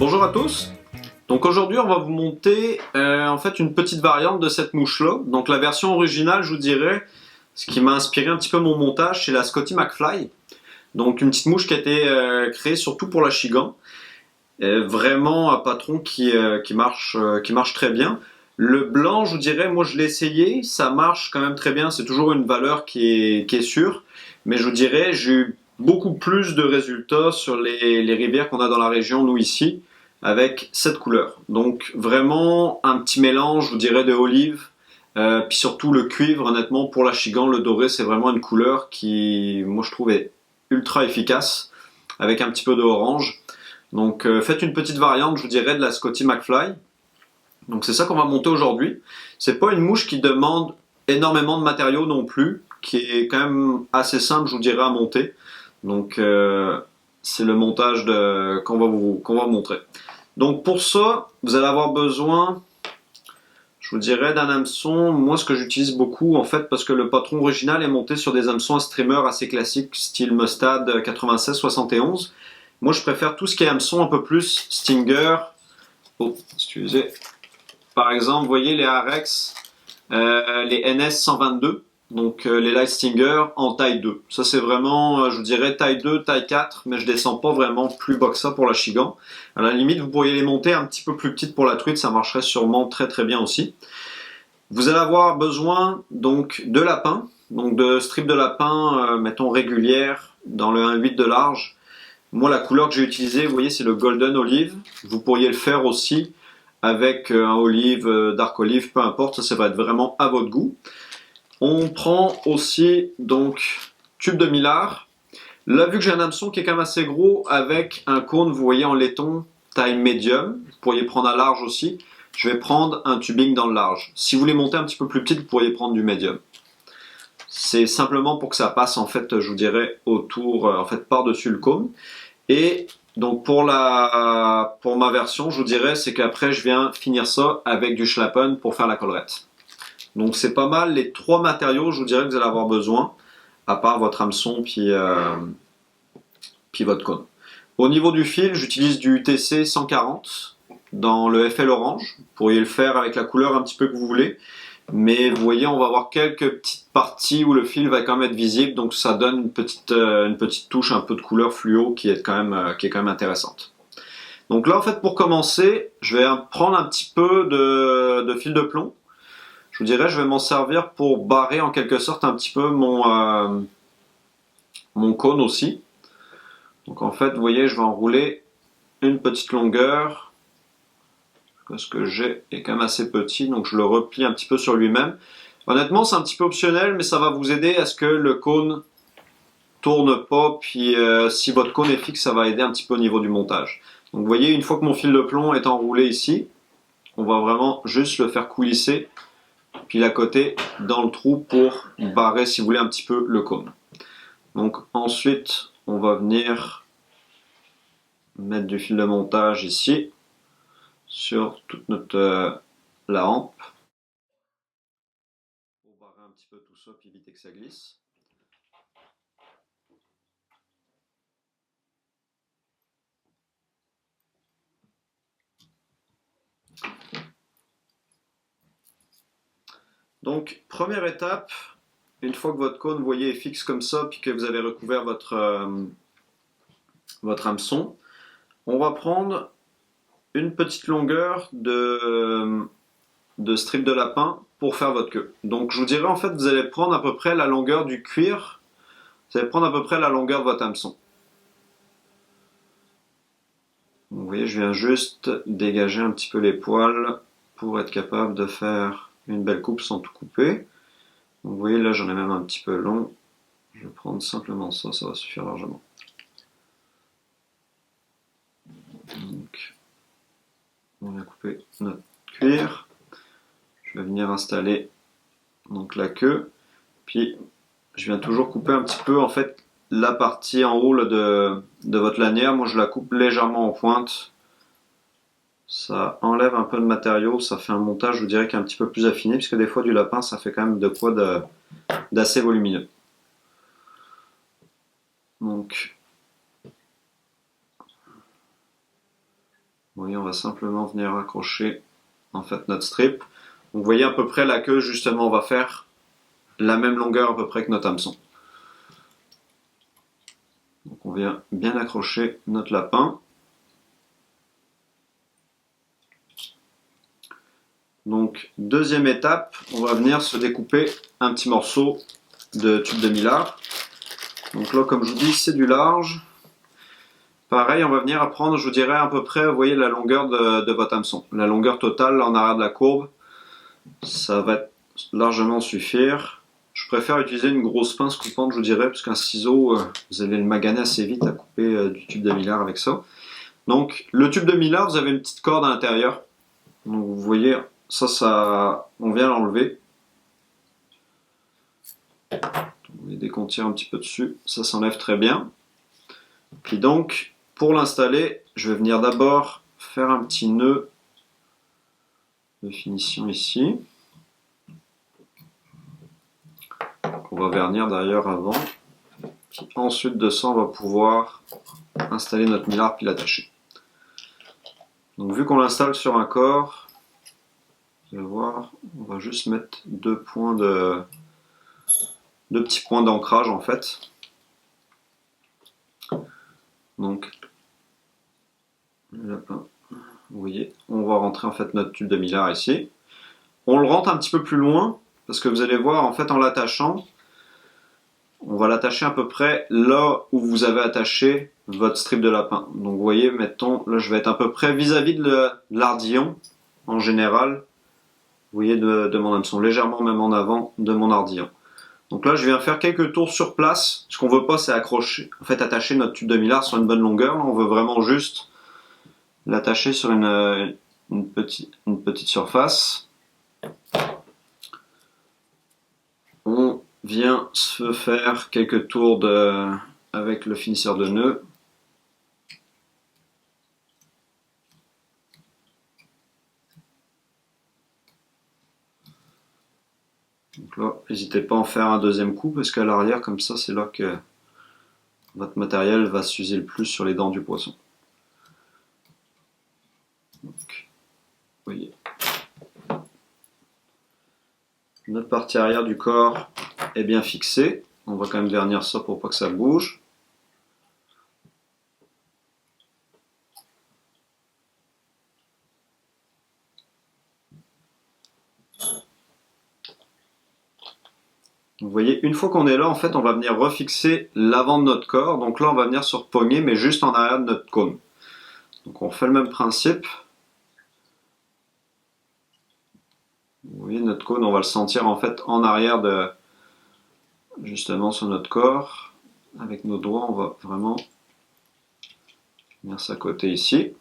Bonjour à tous. Donc aujourd'hui on va vous monter en fait une petite variante de cette mouche là. Donc la version originale, je vous dirais, ce qui m'a inspiré un petit peu mon montage, c'est la Scotty McFly. Donc une petite mouche qui a été créée surtout pour la Chigan. Vraiment un patron qui marche très bien. Le blanc, je vous dirais, moi je l'ai essayé, ça marche quand même très bien. C'est toujours une valeur qui est sûre, mais je vous dirais, j'ai eu beaucoup plus de résultats sur les rivières qu'on a dans la région, nous ici, avec cette couleur. Donc vraiment un petit mélange, je vous dirais, de olive, puis surtout le cuivre. Honnêtement, pour la Chigan, le doré, c'est vraiment une couleur qui, moi je trouve, est ultra efficace, avec un petit peu d'orange. Donc faites une petite variante, je vous dirais, de la Scotty McFly. Donc c'est ça qu'on va monter aujourd'hui. C'est pas une mouche qui demande énormément de matériaux non plus, qui est quand même assez simple, je vous dirais, à monter. Donc c'est le montage qu'on va vous montrer. Donc pour ça, vous allez avoir besoin, je vous dirais, d'un hameçon. Moi, ce que j'utilise beaucoup, en fait, parce que le patron original est monté sur des hameçons à streamer assez classiques, style Mustad 96-71. Moi, je préfère tout ce qui est hameçon un peu plus Stinger. Oh, excusez. Par exemple, vous voyez les Arex, les NS 122, donc les Light Stinger en taille 2. Ça, c'est vraiment, je vous dirais, taille 2, taille 4, mais je descends pas vraiment plus bas que ça pour la Chigan. À la limite, vous pourriez les monter un petit peu plus petites pour la truite, ça marcherait sûrement très très bien aussi. Vous allez avoir besoin donc de lapin, donc de strips de lapin, mettons régulières, dans le 1,8 de large. Moi, la couleur que j'ai utilisée, vous voyez, c'est le Golden Olive. Vous pourriez le faire aussi avec un olive, dark olive, peu importe, ça va être vraiment à votre goût. On prend aussi donc tube de millard. Là, vu que j'ai un hameçon qui est quand même assez gros, avec un cône, vous voyez, en laiton, taille médium, vous pourriez prendre à large aussi. Je vais prendre un tubing dans le large. Si vous voulez monter un petit peu plus petit, vous pourriez prendre du médium. C'est simplement pour que ça passe, en fait, je vous dirais, autour, en fait, par-dessus le cône. Et donc pour ma version, je vous dirais, c'est qu'après je viens finir ça avec du schlappen pour faire la collerette. Donc c'est pas mal les trois matériaux, je vous dirais, que vous allez avoir besoin, à part votre hameçon puis votre cône. Au niveau du fil, j'utilise du UTC 140 dans le FL orange. Vous pourriez le faire avec la couleur un petit peu que vous voulez. Mais vous voyez, on va avoir quelques petites parties où le fil va quand même être visible, donc ça donne une petite touche un peu de couleur fluo qui est quand même intéressante. Donc là, en fait, pour commencer, je vais prendre un petit peu de fil de plomb. Je vous dirais, je vais m'en servir pour barrer en quelque sorte un petit peu mon cône aussi. Donc en fait, vous voyez, je vais enrouler une petite longueur. Ce que j'ai est quand même assez petit, donc je le replie un petit peu sur lui-même. Honnêtement, c'est un petit peu optionnel, mais ça va vous aider à ce que le cône tourne pas, puis si votre cône est fixe, ça va aider un petit peu au niveau du montage. Donc vous voyez, une fois que mon fil de plomb est enroulé ici, on va vraiment juste le faire coulisser, puis la côté dans le trou pour barrer, si vous voulez, un petit peu le cône. Donc ensuite, on va venir mettre du fil de montage ici, sur toute notre la hampe. Pour barrer un petit peu tout ça, puis éviter que ça glisse. Donc, première étape, une fois que votre cône, vous voyez, est fixe comme ça, puis que vous avez recouvert votre hameçon, on va prendre une petite longueur de strip de lapin pour faire votre queue. Donc, je vous dirais, en fait, vous allez prendre à peu près la longueur du cuir, vous allez prendre à peu près la longueur de votre hameçon. Vous voyez, je viens juste dégager un petit peu les poils pour être capable de faire une belle coupe sans tout couper. Donc vous voyez, là j'en ai même un petit peu long. Je vais prendre simplement ça, ça va suffire largement. Donc, on va couper notre cuir. Je vais venir installer donc la queue. Puis je viens toujours couper un petit peu en fait la partie en haut là, de votre lanière. Moi je la coupe légèrement en pointe. Ça enlève un peu de matériau, ça fait un montage, je vous dirais, qui est un petit peu plus affiné, puisque des fois du lapin, ça fait quand même de quoi d'assez volumineux. Donc, Vous voyez, on va simplement venir accrocher en fait notre strip. Donc, vous voyez à peu près la queue, justement, on va faire la même longueur à peu près que notre hameçon. Donc on vient bien accrocher notre lapin. Donc deuxième étape, on va venir se découper un petit morceau de tube de millard. Donc là, comme je vous dis, c'est du large. Pareil, on va venir apprendre, je vous dirais à peu près, vous voyez la longueur de votre hameçon. La longueur totale en arrière de la courbe, ça va largement suffire. Je préfère utiliser une grosse pince coupante, je vous dirais, parce qu'un ciseau, vous allez le maganer assez vite à couper du tube de millard avec ça. Donc le tube de millard, vous avez une petite corde à l'intérieur. Donc vous voyez, ça, on vient l'enlever. Dès qu'on tire un petit peu dessus, ça s'enlève très bien. Puis donc, pour l'installer, je vais venir d'abord faire un petit nœud de finition ici. On va vernir d'ailleurs avant. Puis ensuite de ça, on va pouvoir installer notre millard puis l'attacher. Donc vu qu'on l'installe sur un corps, vous allez voir, on va juste mettre deux petits points d'ancrage en fait. Donc, le lapin, vous voyez, on va rentrer en fait notre tube de millard ici. On le rentre un petit peu plus loin parce que vous allez voir en fait en l'attachant, on va l'attacher à peu près là où vous avez attaché votre strip de lapin. Donc vous voyez, mettons, là je vais être à peu près vis-à-vis de l'ardillon en général. Vous voyez de mon hameçon, légèrement même en avant de mon ardillon. Donc là je viens faire quelques tours sur place. Ce qu'on veut pas c'est accrocher, en fait attacher notre tube de millard sur une bonne longueur. Là, on veut vraiment juste l'attacher sur une petite surface. On vient se faire quelques tours avec le finisseur de nœud. Donc là, n'hésitez pas à en faire un deuxième coup parce qu'à l'arrière, comme ça, c'est là que votre matériel va s'user le plus sur les dents du poisson. Donc, vous voyez. Notre partie arrière du corps est bien fixée. On va quand même vernir ça pour pas que ça bouge. Vous voyez, une fois qu'on est là, en fait, on va venir refixer l'avant de notre corps. Donc là, on va venir se repogner, mais juste en arrière de notre cône. Donc on fait le même principe. Vous voyez, notre cône, on va le sentir en fait en arrière justement sur notre corps. Avec nos doigts, on va vraiment venir s'accoter ici.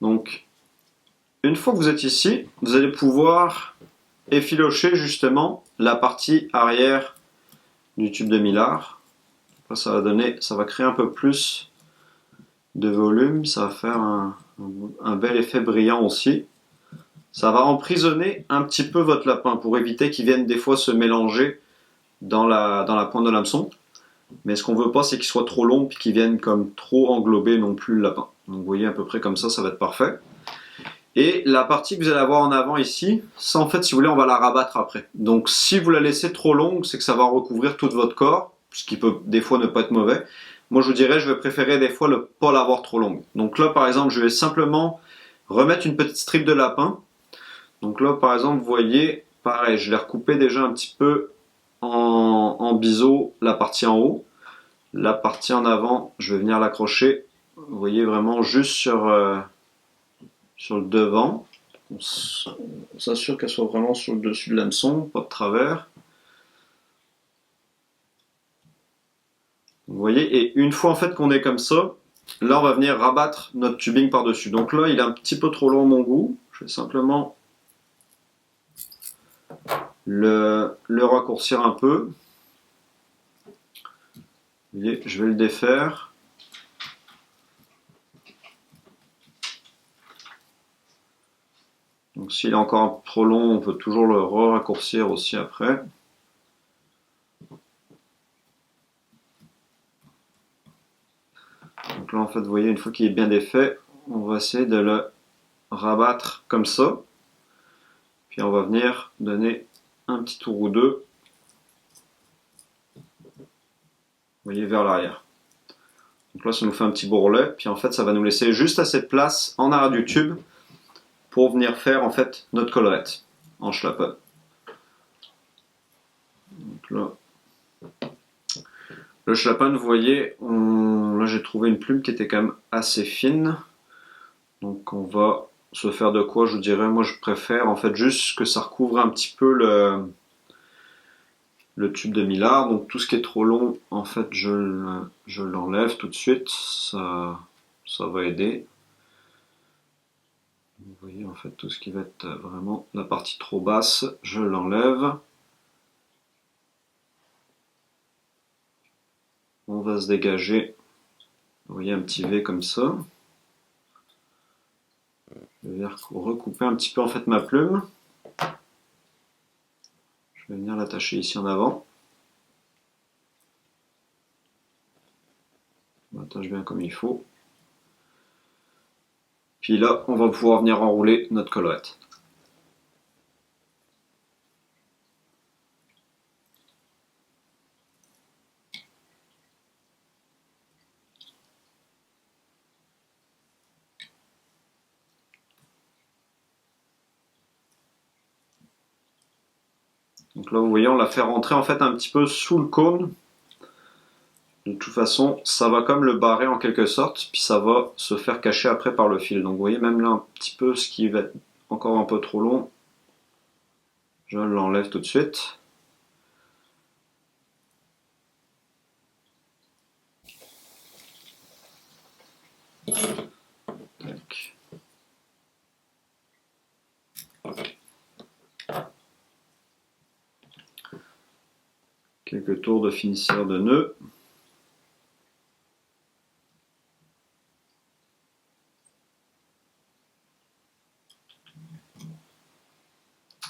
Donc, une fois que vous êtes ici, vous allez pouvoir effilocher justement la partie arrière du tube de millard. Là, ça va créer un peu plus de volume, ça va faire un bel effet brillant aussi. Ça va emprisonner un petit peu votre lapin pour éviter qu'il vienne des fois se mélanger dans la pointe de l'hameçon. Mais ce qu'on veut pas, c'est qu'il soit trop long et qu'il vienne comme trop englober non plus le lapin. Donc vous voyez à peu près comme ça va être parfait. Et la partie que vous allez avoir en avant ici, ça en fait, si vous voulez, on va la rabattre après. Donc si vous la laissez trop longue, c'est que ça va recouvrir tout votre corps, ce qui peut des fois ne pas être mauvais. Moi je vous dirais, je vais préférer des fois ne pas l'avoir trop longue. Donc là par exemple, je vais simplement remettre une petite strip de lapin. Donc là par exemple, vous voyez, pareil, je l'ai recoupé déjà un petit peu en biseau la partie en haut. La partie en avant, je vais venir l'accrocher. Vous voyez vraiment juste sur le devant. On s'assure qu'elle soit vraiment sur le dessus de l'hameçon, pas de travers. Vous voyez, et une fois en fait qu'on est comme ça, là on va venir rabattre notre tubing par-dessus. Donc là il est un petit peu trop long à mon goût. Je vais simplement le raccourcir un peu. Vous voyez, je vais le défaire. Donc s'il est encore un peu trop long, on peut toujours le raccourcir aussi après. Donc là en fait vous voyez, une fois qu'il est bien défait, on va essayer de le rabattre comme ça. Puis on va venir donner un petit tour ou deux. Vous voyez, vers l'arrière. Donc là ça nous fait un petit bourrelet, puis en fait ça va nous laisser juste assez de place en arrière du tube pour venir faire en fait notre collerette en schlappen. Donc là, le schlappen, vous voyez, là j'ai trouvé une plume qui était quand même assez fine. Donc on va se faire de quoi, je vous dirais, moi je préfère en fait juste que ça recouvre un petit peu le tube de Millard. Donc tout ce qui est trop long, en fait je l'enlève tout de suite, ça va aider. Vous voyez en fait tout ce qui va être vraiment la partie trop basse, je l'enlève. On va se dégager, vous voyez, un petit V comme ça. Je vais recouper un petit peu en fait ma plume. Je vais venir l'attacher ici en avant. On l'attache bien comme il faut. Puis là, on va pouvoir venir enrouler notre collerette. Donc là, vous voyez, on l'a fait rentrer en fait un petit peu sous le cône. De toute façon, ça va comme le barrer en quelque sorte, puis ça va se faire cacher après par le fil. Donc vous voyez, même là, un petit peu ce qui va être encore un peu trop long, je l'enlève tout de suite. Tac. Quelques tours de finisseur de nœud.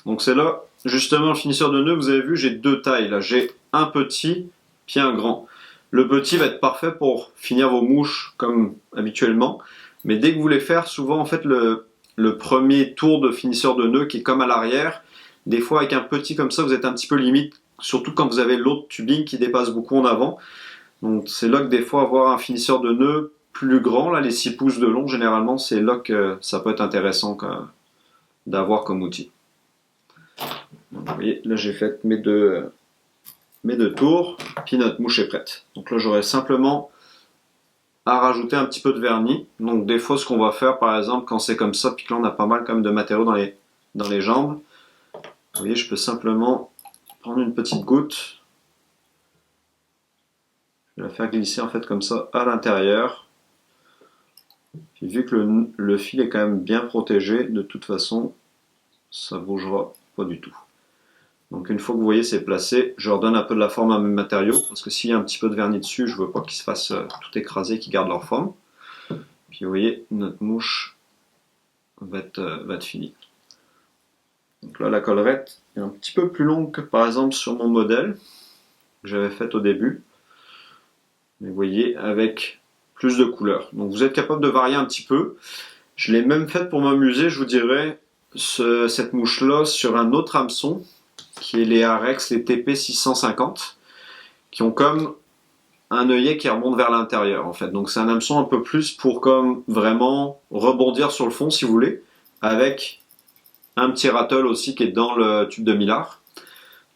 Donc c'est là, justement, le finisseur de nœud, vous avez vu, j'ai deux tailles. Là, j'ai un petit, puis un grand. Le petit va être parfait pour finir vos mouches comme habituellement. Mais dès que vous voulez faire, souvent, en fait, le premier tour de finisseur de nœud qui est comme à l'arrière, des fois, avec un petit comme ça, vous êtes un petit peu limite, surtout quand vous avez l'autre tubing qui dépasse beaucoup en avant. Donc c'est là que des fois, avoir un finisseur de nœud plus grand, là, les 6 pouces de long, généralement, c'est là que ça peut être intéressant d'avoir comme outil. Vous voyez, là j'ai fait mes deux tours, puis notre mouche est prête. Donc là j'aurais simplement à rajouter un petit peu de vernis. Donc des fois ce qu'on va faire par exemple quand c'est comme ça, puis que là on a pas mal quand même de matériaux dans les jambes, vous voyez, je peux simplement prendre une petite goutte, je vais la faire glisser en fait comme ça à l'intérieur. Puis vu que le fil est quand même bien protégé, de toute façon ça bougera pas du tout. Donc une fois que vous voyez c'est placé, je redonne un peu de la forme à mes matériaux, parce que s'il y a un petit peu de vernis dessus, je veux pas qu'ils se fassent tout écraser, qu'ils gardent leur forme. Puis vous voyez, notre mouche va être finie. Donc là la collerette est un petit peu plus longue que par exemple sur mon modèle que j'avais fait au début. Mais vous voyez, avec plus de couleurs. Donc vous êtes capable de varier un petit peu. Je l'ai même faite pour m'amuser, je vous dirais, cette mouche là sur un autre hameçon, qui est les Arex, les TP 650, qui ont comme un œillet qui remonte vers l'intérieur en fait. Donc c'est un hameçon un peu plus pour comme vraiment rebondir sur le fond si vous voulez, avec un petit rattle aussi qui est dans le tube de Millard.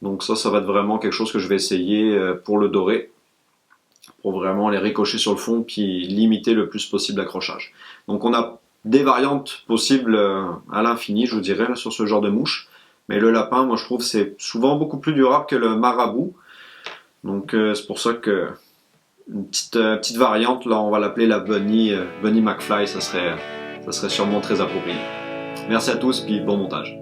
Donc ça va être vraiment quelque chose que je vais essayer pour le doré, pour vraiment les ricocher sur le fond puis limiter le plus possible l'accrochage. Donc on a des variantes possibles à l'infini, je vous dirais, là, sur ce genre de mouche. Mais le lapin, moi je trouve, c'est souvent beaucoup plus durable que le marabout. Donc c'est pour ça que une petite variante, là on va l'appeler la Bunny McFly, ça serait sûrement très approprié. Merci à tous, puis bon montage.